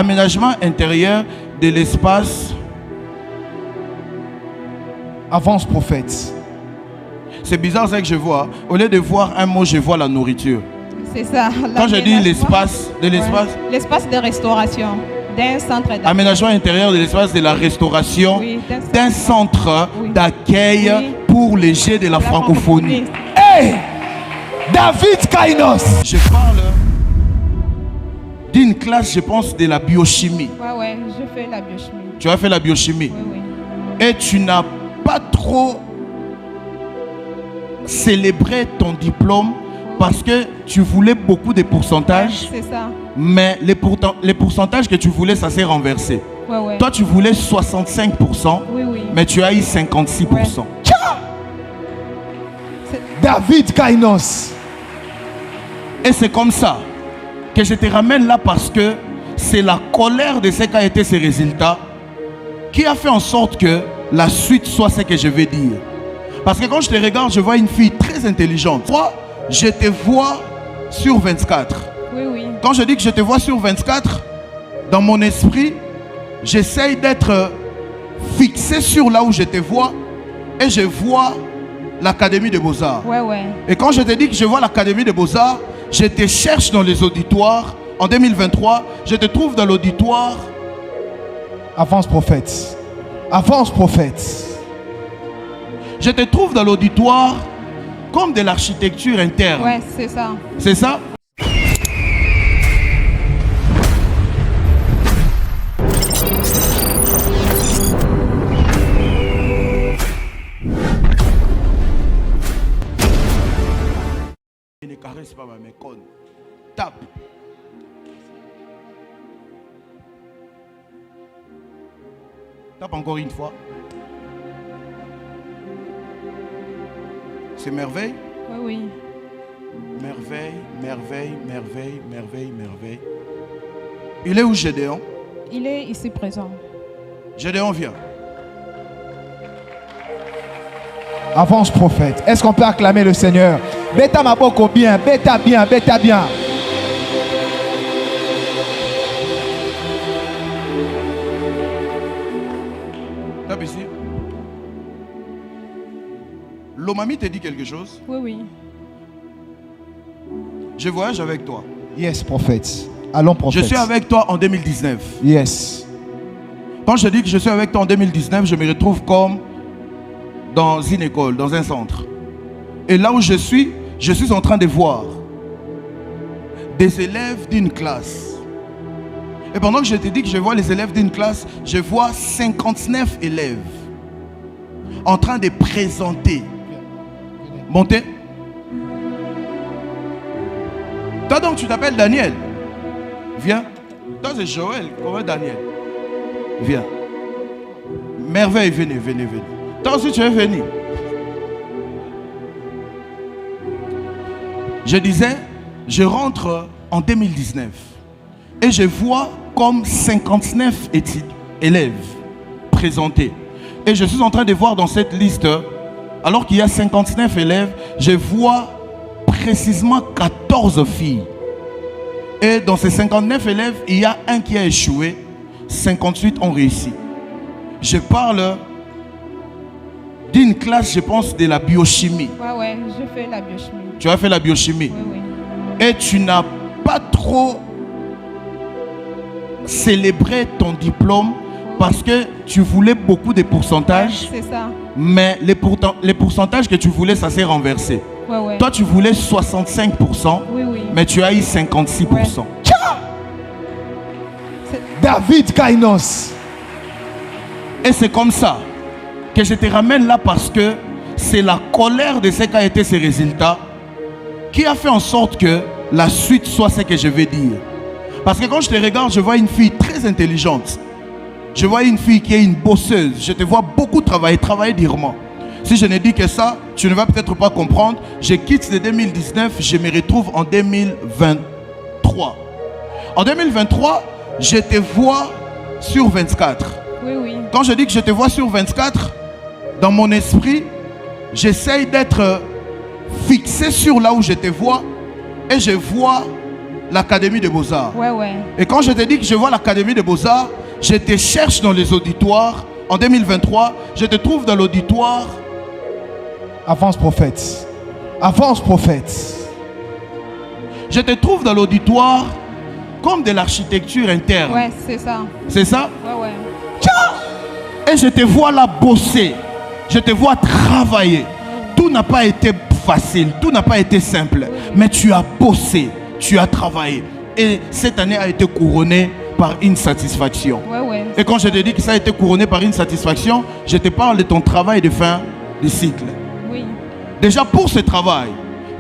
Aménagement intérieur de l'espace. Avance, prophète. C'est bizarre ça que je vois. Au lieu de voir un mot, je vois la nourriture. C'est ça. Quand je dis l'espace, l'espace de restauration d'un centre d'accueil. Aménagement intérieur de l'espace de la restauration, Oui, d'un centre d'accueil pour les jeunes de la francophonie. Hey! David Kainos. Je parle d'une classe, je pense, de la biochimie. Ouais, je fais la biochimie. Tu as fait la biochimie. Oui. Et tu n'as pas trop célébré ton diplôme parce que tu voulais beaucoup de pourcentages. C'est ça. Mais les pourcentages que tu voulais, ça s'est renversé. Ouais. Toi, tu voulais 65%, Oui. mais tu as eu 56%. David Kainos. Et c'est comme ça que je te ramène là parce que c'est la colère de ce qu'a été ces résultats qui a fait en sorte que la suite soit ce que je vais dire. Parce que quand je te regarde, je vois une fille très intelligente. Moi, je te vois sur 24. Oui. Quand je dis que je te vois sur 24, dans mon esprit, j'essaye d'être fixé sur là où je te vois et je vois l'Académie des Beaux-Arts. Ouais. Et quand je te dis que je vois l'Académie des Beaux-Arts, je te cherche dans les auditoires. En 2023, je te trouve dans l'auditoire. Avance, prophète. Avance, prophète. Je te trouve dans l'auditoire comme de l'architecture interne. Ouais, c'est ça. C'est ça? Ne caresse pas ma méconne. Tape. Tape encore une fois. C'est merveille. Oui. Merveille. Il est où Gédéon? Il est ici présent. Gédéon, viens. Avance, prophète. Est-ce qu'on peut acclamer le Seigneur? Bêta ma boko bien, bêta bien. Tape ici. Lomami te dit quelque chose? Oui. Je voyage avec toi. Yes, prophète. Allons, prophète. Je suis avec toi en 2019. Yes. Quand je dis que je suis avec toi en 2019, je me retrouve comme dans une école, dans un centre. Et là où je suis en train de voir des élèves d'une classe. Et pendant que je te dis que je vois les élèves d'une classe, je vois 59 élèves en train de présenter. Montez. Toi donc tu t'appelles Daniel. Viens. Toi c'est Joël. Comment Daniel? Viens. Merveille, venez. Toi aussi tu es venu. Je disais, je rentre en 2019 et je vois comme 59 élèves présentés. Et je suis en train de voir dans cette liste, alors qu'il y a 59 élèves, je vois précisément 14 filles. Et dans ces 59 élèves, il y a un qui a échoué, 58 ont réussi. Je parle d'une classe, je pense, de la biochimie. Ouais, je fais la biochimie. Tu as fait la biochimie. Oui. Et tu n'as pas trop célébré ton diplôme parce que tu voulais beaucoup de pourcentages. C'est ça. Mais les pourcentages que tu voulais, ça s'est renversé. Ouais. Toi, tu voulais 65%, Oui. mais tu as eu 56%. Ouais. David Kainos. Et c'est comme ça que je te ramène là parce que c'est la colère de ce qu'a été ces résultats qui a fait en sorte que la suite soit ce que je vais dire. Parce que quand je te regarde, je vois une fille très intelligente. Je vois une fille qui est une bosseuse. Je te vois beaucoup travailler durement. Si je ne dis que ça, tu ne vas peut-être pas comprendre. Je quitte de 2019, je me retrouve en 2023. En 2023, je te vois sur 24. Oui. Quand je dis que je te vois sur 24, dans mon esprit, j'essaye d'être fixé sur là où je te vois et je vois l'Académie des Beaux-Arts. Ouais, ouais. Et quand je te dis que je vois l'Académie des Beaux-Arts, je te cherche dans les auditoires. En 2023, je te trouve dans l'auditoire. Avance prophète. Avance prophète. Je te trouve dans l'auditoire comme de l'architecture interne. Ouais, c'est ça. C'est ça? Ouais, ouais. Et je te vois là bosser. Je te vois travailler. Tout n'a pas été facile, tout n'a pas été simple. Mais tu as bossé, tu as travaillé. Et cette année a été couronnée par une satisfaction. Ouais, ouais. Et quand je te dis que ça a été couronné par une satisfaction, je te parle de ton travail de fin de cycle. Oui. Déjà pour ce travail,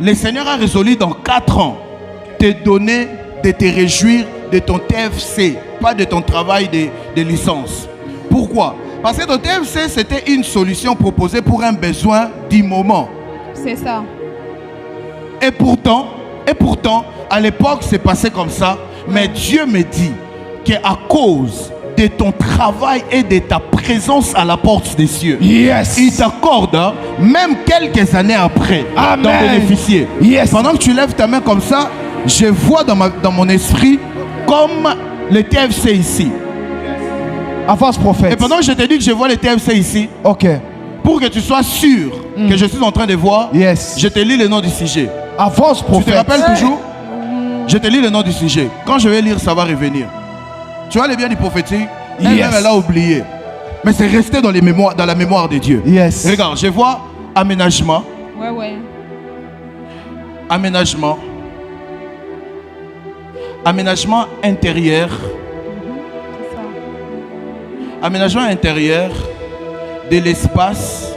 le Seigneur a résolu dans 4 ans te donner de te réjouir de ton TFC, pas de ton travail de licence. Pourquoi? Parce que ton TFC, c'était une solution proposée pour un besoin du moment. C'est ça. Et pourtant, à l'époque, c'est passé comme ça. Mais Dieu me dit qu'à cause de ton travail et de ta présence à la porte des cieux, Yes. il t'accorde, hein, même quelques années après, Amen. d'en bénéficier. Yes. Pendant que tu lèves ta main comme ça, je vois dans mon esprit comme le TFC ici. Avance prophète. Et pendant que je te dis que je vois le TFC ici, Ok. pour que tu sois sûr que je suis en train de voir, Yes. je te lis le nom du sujet. Avance prophète. Tu te rappelles toujours? Je te lis le nom du sujet. Quand je vais lire, ça va revenir. Tu vois les biens du prophétique? Elle-même, Yes. elle a oublié. Mais c'est resté dans la mémoire de Dieu. Yes. Regarde, je vois aménagement, Ouais, ouais. aménagement, aménagement intérieur, C'est ça. aménagement intérieur de l'espace.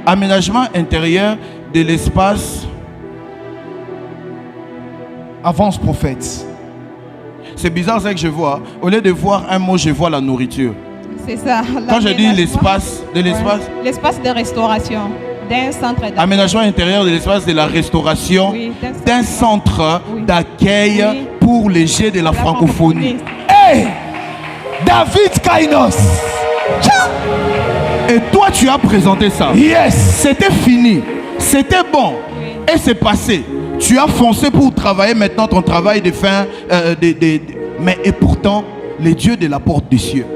Aménagement intérieur de l'espace. Avance prophète. C'est bizarre ça que je vois. Au lieu de voir un mot, je vois la nourriture. C'est ça. Quand je dis L'aménagement. l'espace, de l'espace, Ouais. L'espace de restauration d'un centre d'accueil. aménagement intérieur de l'espace de la restauration, Oui, d'un centre Oui. d'accueil Oui. pour les Jeux de la francophonie. Hey! David Kainos. Et toi, tu as présenté ça. Yes. C'était fini. C'était bon. Oui. Et c'est passé. Tu as foncé pour travailler maintenant ton travail de fin. Mais et pourtant, les dieux de la porte des cieux.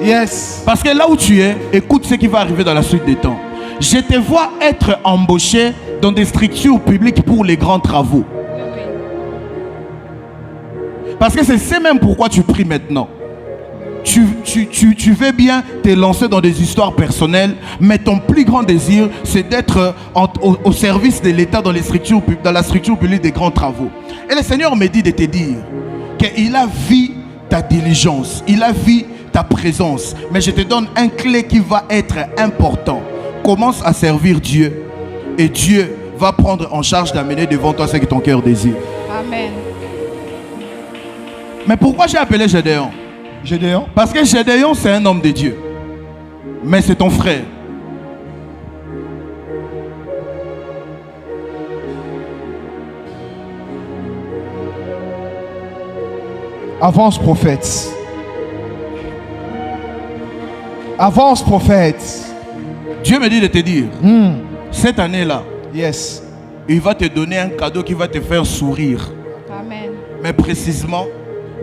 Yes. Parce que là où tu es, écoute ce qui va arriver dans la suite des temps. Je te vois être embauché dans des structures publiques pour les grands travaux. Oui, oui. Parce que c'est même pourquoi tu pries maintenant. Tu veux bien te lancer dans des histoires personnelles, mais ton plus grand désir, c'est d'être au service de l'État dans la structure publique des grands travaux. Et le Seigneur me dit de te dire qu'il a vu ta diligence, il a vu ta présence. Mais je te donne un clé qui va être important. Commence à servir Dieu et Dieu va prendre en charge d'amener devant toi ce que ton cœur désire. Amen. Mais pourquoi j'ai appelé Gédéon? Gédéon. Parce que Gédéon, c'est un homme de Dieu. Mais c'est ton frère. Avance prophète. Avance prophète. Dieu me dit de te dire, cette année-là, Yes. il va te donner un cadeau qui va te faire sourire. Amen. Mais précisément,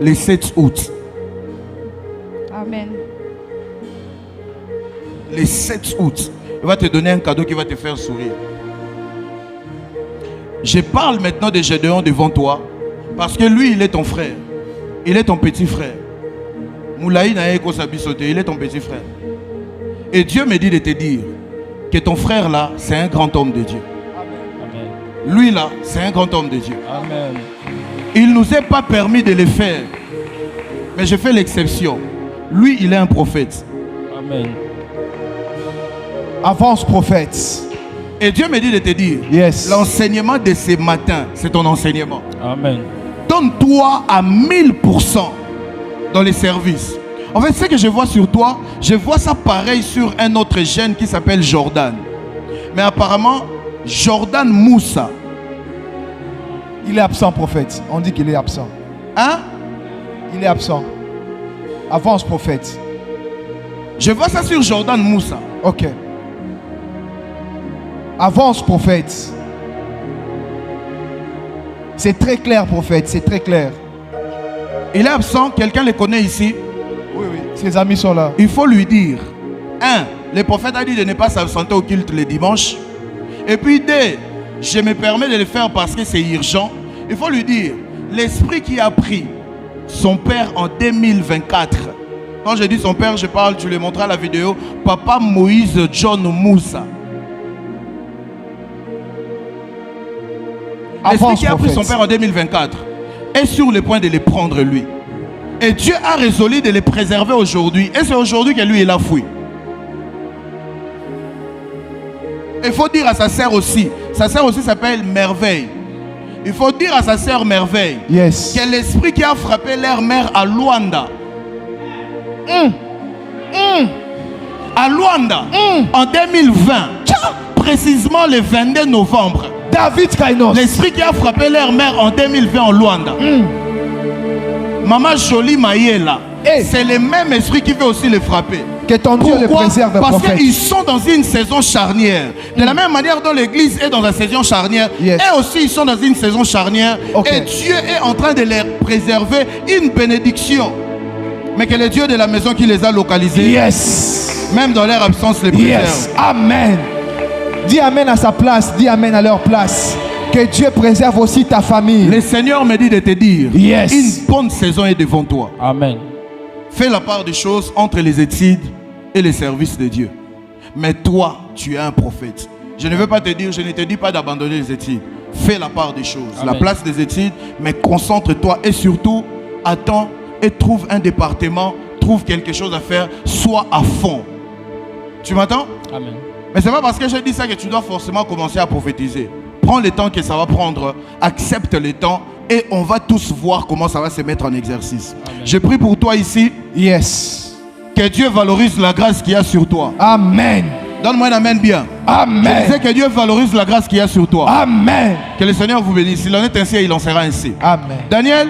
le 7 août. Amen. Le 7 août, il va te donner un cadeau qui va te faire sourire. Je parle maintenant de Gédéon devant toi, parce que lui, il est ton frère. Il est ton petit frère. Moulaï Naeko Sabisote, il est ton petit frère. Et Dieu me dit de te dire que ton frère là, c'est un grand homme de Dieu. Amen. Lui là, c'est un grand homme de Dieu. Amen. Il ne nous est pas permis de le faire. Mais je fais l'exception. Lui, il est un prophète. Amen. Avance prophète. Et Dieu me dit de te dire, Yes. l'enseignement de ce matin, c'est ton enseignement. Amen. Donne-toi à 1000% dans les services. En fait, ce que je vois sur toi, je vois ça pareil sur un autre jeune qui s'appelle Jordan. Mais apparemment, Jordan Moussa. Il est absent prophète. On dit qu'il est absent. Hein? Il est absent. Avance prophète. Je vois ça sur Jordan Moussa. Ok. Avance, prophète. C'est très clair, prophète, c'est très clair. Il est absent, quelqu'un le connaît ici. Oui, oui, ses amis sont là. Il faut lui dire, 1, le prophète a dit de ne pas s'absenter au culte le dimanche. Et puis 2, je me permets de le faire parce que c'est urgent. Il faut lui dire, l'esprit qui a pris son père en 2024. Quand je dis son père, je parle, tu le montreras la vidéo, Papa Moïse John Moussa. L'esprit qui a pris son père en 2024 est sur le point de le prendre lui. Et Dieu a résolu de le préserver aujourd'hui. Et c'est aujourd'hui que lui, il a fui. Il faut dire à sa sœur aussi. Sa sœur aussi s'appelle Merveille. Il faut dire à sa sœur Merveille que l'esprit qui a frappé leur mère à Luanda, à Luanda, en 2020, précisément le 22 novembre, David Kainos, l'esprit qui a frappé leur mère en 2020 en Luanda, Maman Jolie Mayela, c'est le même esprit qui veut aussi le frapper. Que ton Dieu le préserve, parce prophète. qu'ils sont dans une saison charnière. De la même manière dont l'église est dans la saison charnière, eux aussi ils sont dans une saison charnière. Et Dieu est en train de les préserver une bénédiction. Mais que le Dieu de la maison qui les a localisés, même dans leur absence, les préserve. Amen. Dis amen à sa place, dis amen à leur place. Que Dieu préserve aussi ta famille. Le Seigneur me dit de te dire, une bonne saison est devant toi. Amen. Fais la part des choses entre les études et les services de Dieu. Mais toi, tu es un prophète. Je ne veux pas te dire, je ne te dis pas d'abandonner les études. Fais la part des choses, la place des études, mais concentre-toi et surtout, attends et trouve un département, trouve quelque chose à faire, sois à fond. Tu m'entends? Amen. Mais c'est pas parce que je dis ça que tu dois forcément commencer à prophétiser. Prends le temps que ça va prendre, accepte le temps et on va tous voir comment ça va se mettre en exercice. Amen. Je prie pour toi ici. Que Dieu valorise la grâce qu'il y a sur toi. Amen. Donne-moi un amen bien. Amen. Je disais que Dieu valorise la grâce qu'il y a sur toi. Amen. Que le Seigneur vous bénisse. S'il en est ainsi, il en sera ainsi. Amen. Daniel,